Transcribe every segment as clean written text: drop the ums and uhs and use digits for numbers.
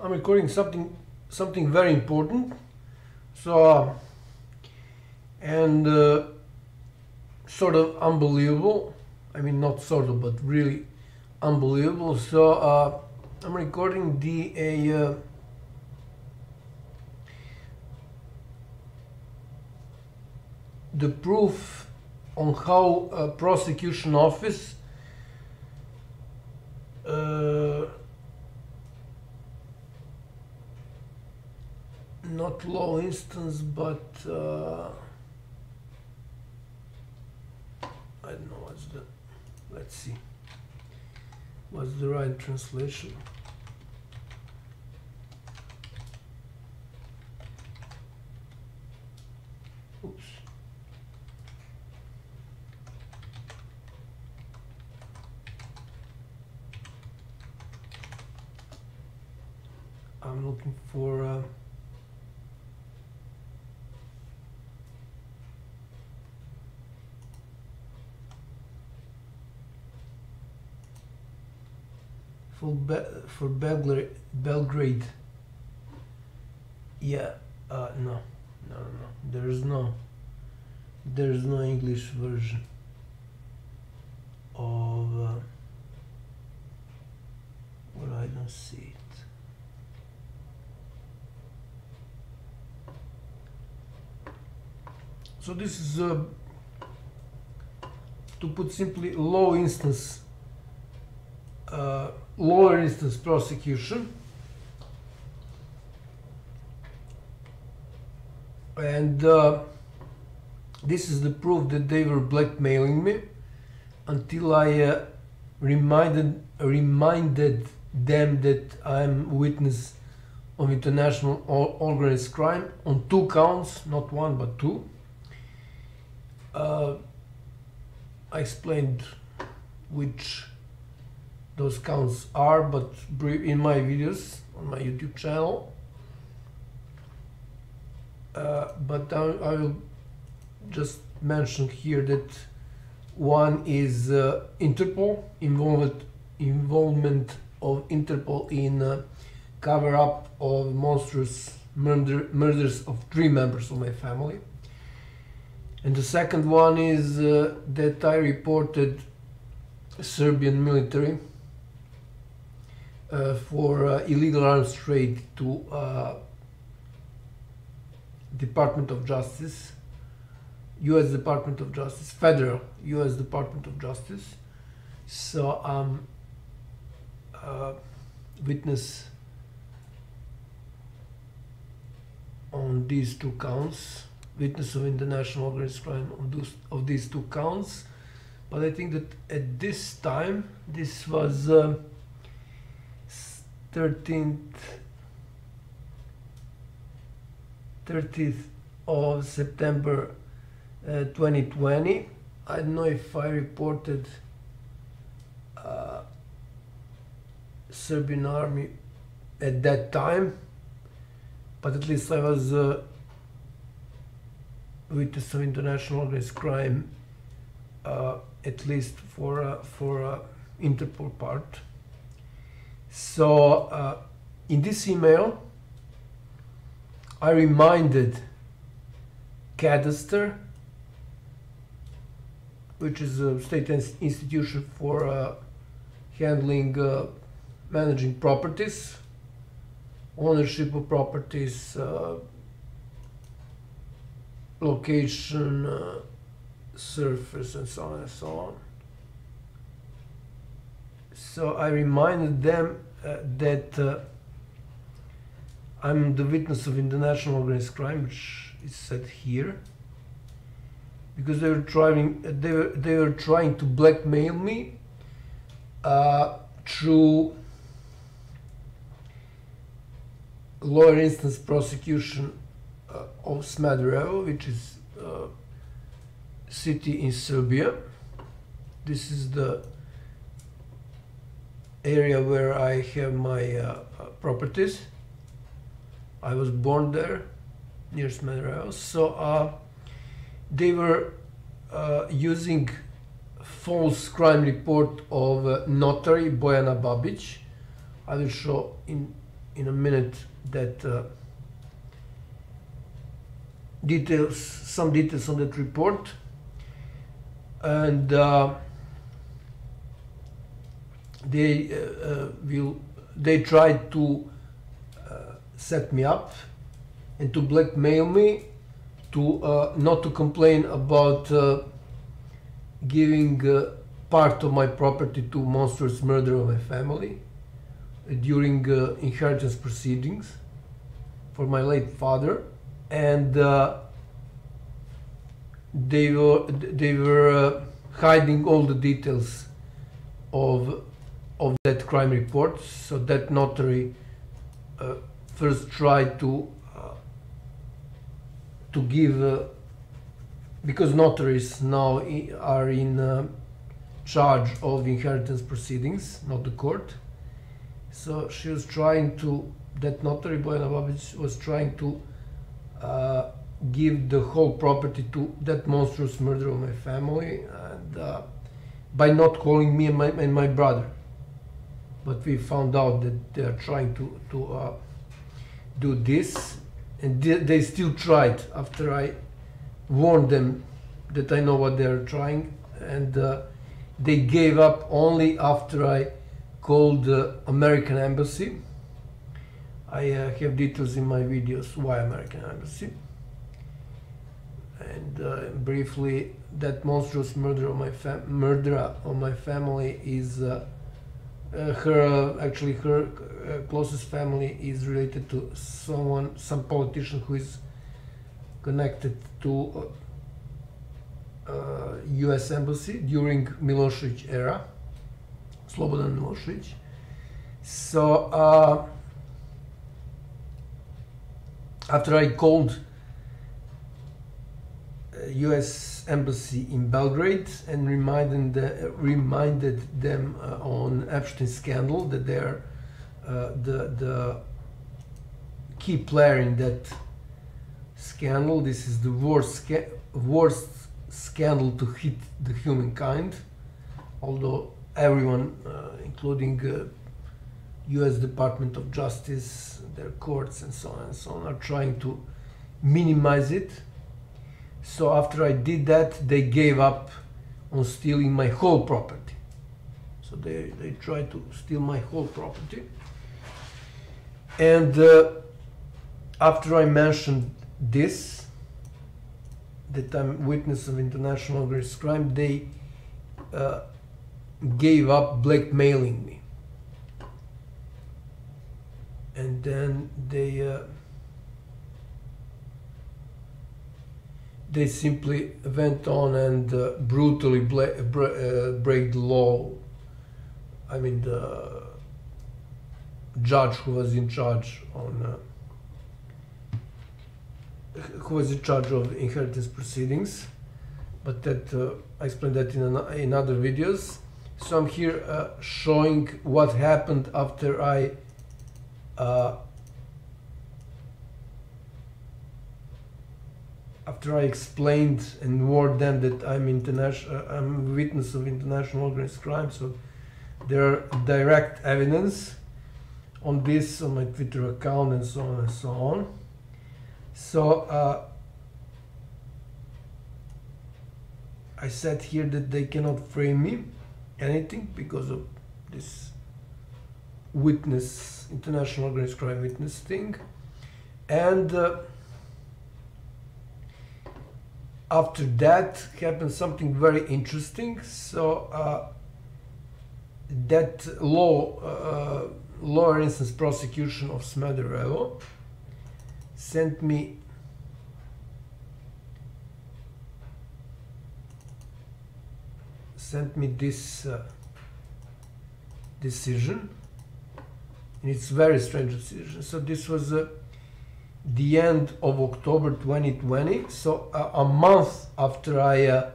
I'm recording something very important. So and sort of unbelievable. I mean, not sort of, but really unbelievable. So I'm recording the proof on how a prosecution office not law instance, but I don't know what's the, let's see, what's the right translation. Oops. I'm looking for for Belgrade. Yeah, no, there's no English version of well, I don't see it. So this is to put simply lower instance prosecution, and this is the proof that they were blackmailing me until I reminded them that I'm witness of international organized crime on 2 counts, not 1 but 2. I explained which those counts are, but in my videos on my YouTube channel. But I will just mention here that one is Interpol, involvement of Interpol in cover-up of monstrous murders of 3 members of my family. And the second one is that I reported Serbian military for illegal arms trade to Department of Justice, U.S. Department of Justice, Federal U.S. Department of Justice. So witness on these 2 counts, witness of international organized crime of these 2 counts. But I think that at this time, this was 30th of September 2020. I don't know if I reported Serbian army at that time, but at least I was witness of international organized crime, at least for Interpol part. So in this email, I reminded Cadastre, which is a state institution for handling, managing properties, ownership of properties, location, surface, and so on and so on. So I reminded them that I'm the witness of international organized crime, which is said here, because they were trying to blackmail me through lower instance prosecution of Smederevo, which is a city in Serbia. This is the area where I have my properties. I was born there, near Smederevo. So they were using false crime report of notary Bojana Babic. I will show in in a minute that some details on that report, and they tried to set me up and to blackmail me to not to complain about giving part of my property to monstrous murder of my family during inheritance proceedings for my late father, and they were hiding all the details of that crime report. So that notary first tried to give, because notaries now are in charge of inheritance proceedings, not the court. So she was trying to, that notary Bojana Babic was trying to give the whole property to that monstrous murder of my family, and by not calling me and my brother. But we found out that they are trying to do this, and they still tried after I warned them that I know what they are trying, and they gave up only after I called the American Embassy. I have details in my videos why American Embassy. And briefly, that monstrous murder of my family is her closest family is related to some politician who is connected to U.S. Embassy during Milosevic era, Slobodan Milosevic. So after I called U.S. Embassy in Belgrade and reminded them on Epstein scandal that they are the key player in that scandal. This is the worst scandal to hit the humankind, although everyone, including U.S. Department of Justice, their courts and so on, are trying to minimize it. So after I did that, they gave up on stealing my whole property. So they tried to steal my whole property. And after I mentioned this, that I'm witness of international organized crime, they gave up blackmailing me. And then they simply went on and brutally break the law. I mean, the judge who was in charge of inheritance proceedings, but that I explained that in other videos. So I'm here showing what happened after I explained and warned them that I'm a witness of international organized crime. So there are direct evidence on this on my Twitter account and so on and so on. So I said here that they cannot frame me anything because of this witness, international organized crime witness thing. And after that happened something very interesting. So that lower instance prosecution of Smederevo sent me this decision, and it's a very strange decision. So this was the end of October 2020, so a month after I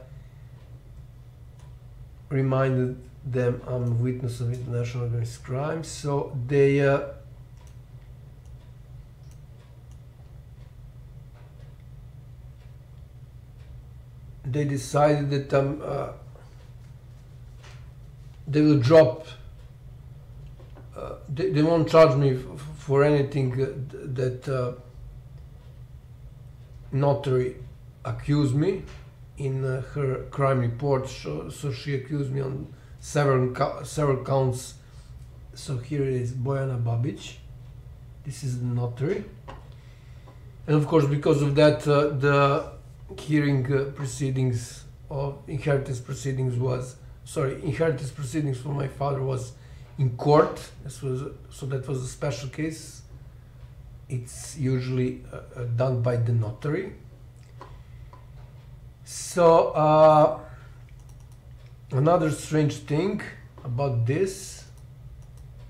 reminded them I'm a witness of international organized crime. So they decided that they will drop, they won't charge me for anything that notary accused me in her crime report. So she accused me on several counts. So here it is, Bojana Babic. This is the notary, and of course because of that the hearing proceedings of inheritance proceedings for my father was in court. So that was a special case. It's usually done by the notary. So another strange thing about this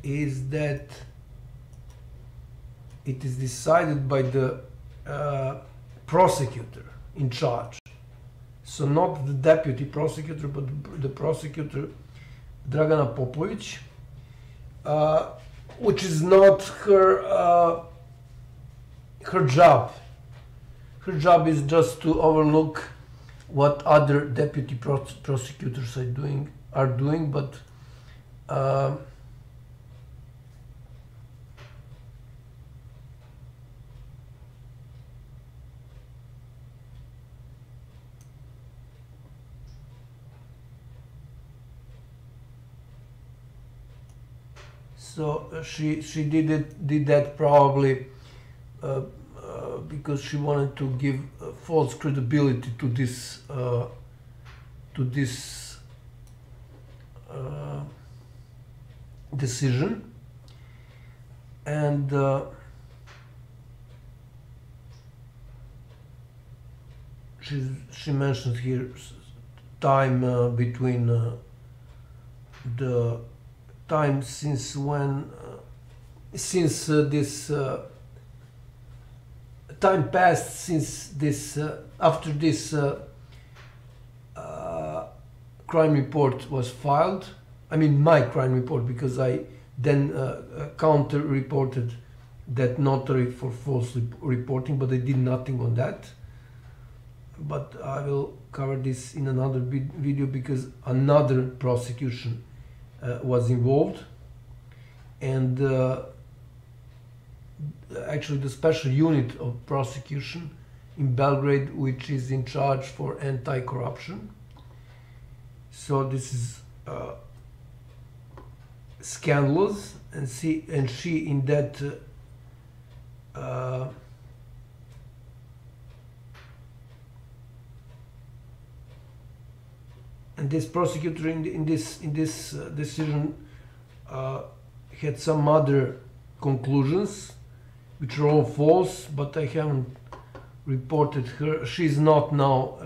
is that it is decided by the prosecutor in charge. So not the deputy prosecutor, but the prosecutor, Dragana Popovic, which is not her her job. Her job is just to overlook what other deputy prosecutors are doing, but so she did that probably because she wanted to give false credibility to this decision, and she mentioned here time between the time since when this time passed since this after this crime report was filed. I mean my crime report, because I then counter reported that notary for false reporting, but I did nothing on that. But I will cover this in another video because another prosecution was involved, and actually the special unit of prosecution in Belgrade, which is in charge for anti-corruption. So this is scandalous, and she in that and this prosecutor in this decision had some other conclusions which are all false, but I haven't reported her. She's not now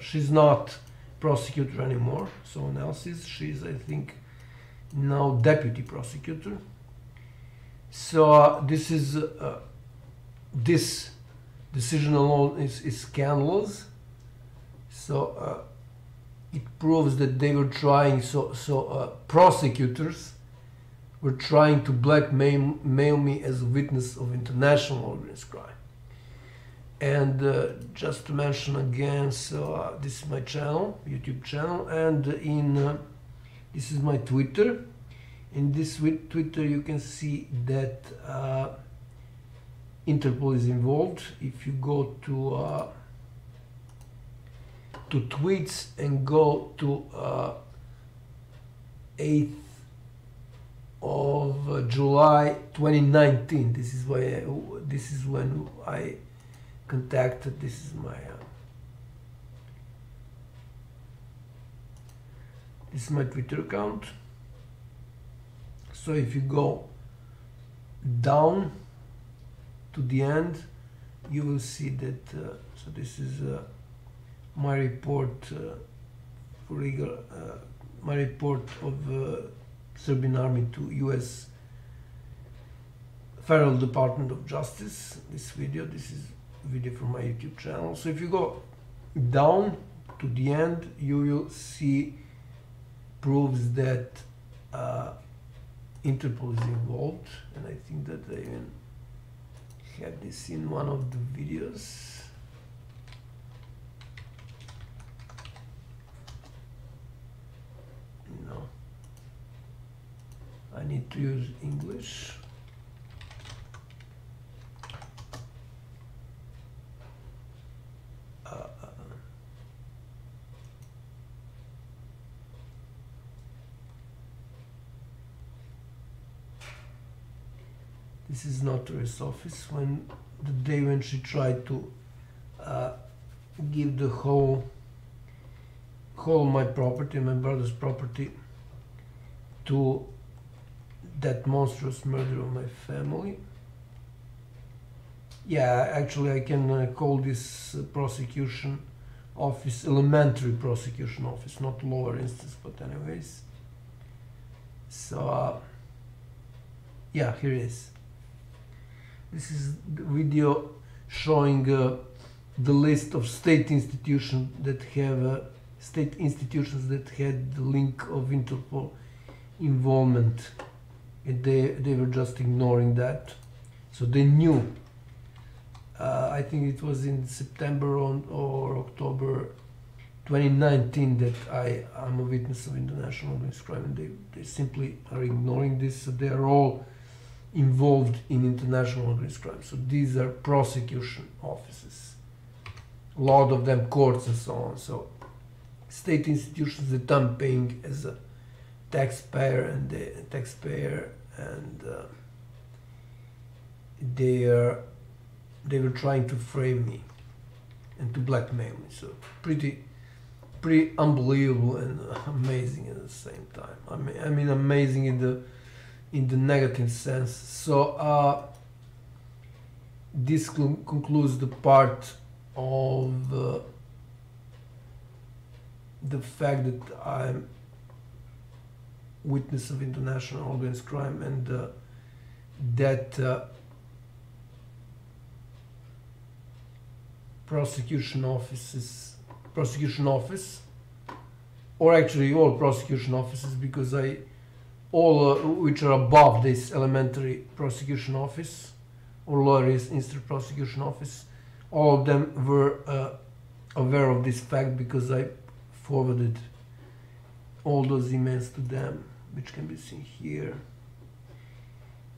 she's not prosecutor anymore, someone else is. She's, I think, now deputy prosecutor. So this is this decision alone is scandalous. So it proves that they were trying, prosecutors were trying to blackmail me as a witness of international organized crime. And just to mention again, so this is my channel, YouTube channel, and this is my Twitter. In this Twitter you can see that Interpol is involved. If you go to tweets and go to 8th of July 2019, this is why this is when I contacted. This is my Twitter account. So if you go down to the end, you will see that so this is my report for legal my report of Serbian Army to US Federal Department of Justice. This is a video from my YouTube channel. So if you go down to the end, you will see proofs that Interpol is involved, and I think that I even had this in one of the videos. No, I need to use English. This is notary's office. When the day when she tried to give the whole my property, my brother's property, to that monstrous murder of my family. Yeah, actually I can call this prosecution office elementary prosecution office, not lower instance, but anyways. So yeah, here it is. This is the video showing the list of state institutions that have state institutions that had the link of Interpol involvement, and they were just ignoring that. So they knew. I think it was in September or October 2019 that I'm a witness of international organized crime, and they simply are ignoring this. So they are all involved in international organized crime. So these are prosecution offices, a lot of them courts and so on. So state institutions that I'm paying as a taxpayer, and they were trying to frame me and to blackmail me. So pretty unbelievable and amazing at the same time. I mean amazing in the negative sense. So this concludes the part of the fact that I'm witness of international organized crime, and that prosecution office, or actually all prosecution offices, because all which are above this elementary prosecution office or lower instance prosecution office, all of them were aware of this fact, because I forwarded all those emails to them, which can be seen here,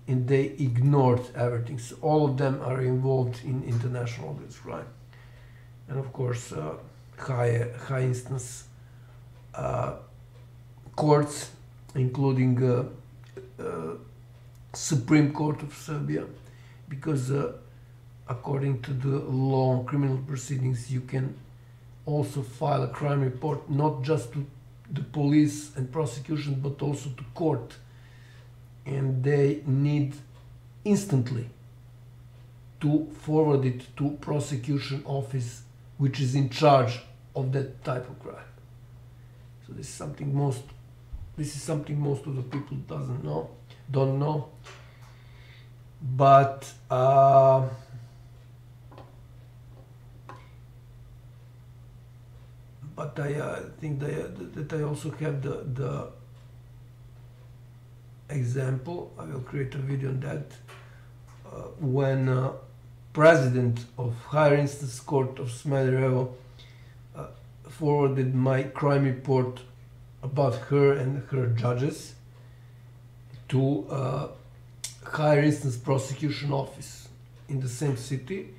and they ignored everything. So all of them are involved in international organized crime, and of course high instance courts, including Supreme Court of Serbia, because according to the law on criminal proceedings, you can also file a crime report not just to the police and prosecution, but also to court, and they need instantly to forward it to prosecution office, which is in charge of that type of crime. So this is something most of the people don't know, but I think that I also have the example. I will create a video on that. When president of higher instance court of Smederevo forwarded my crime report about her and her judges to higher instance prosecution office in the same city,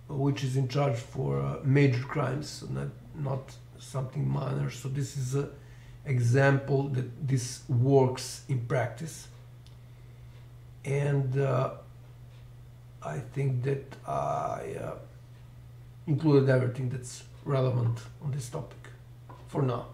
which is in charge for major crimes, so not something minor. So this is an example that this works in practice, and I think that I included everything that's relevant on this topic for now.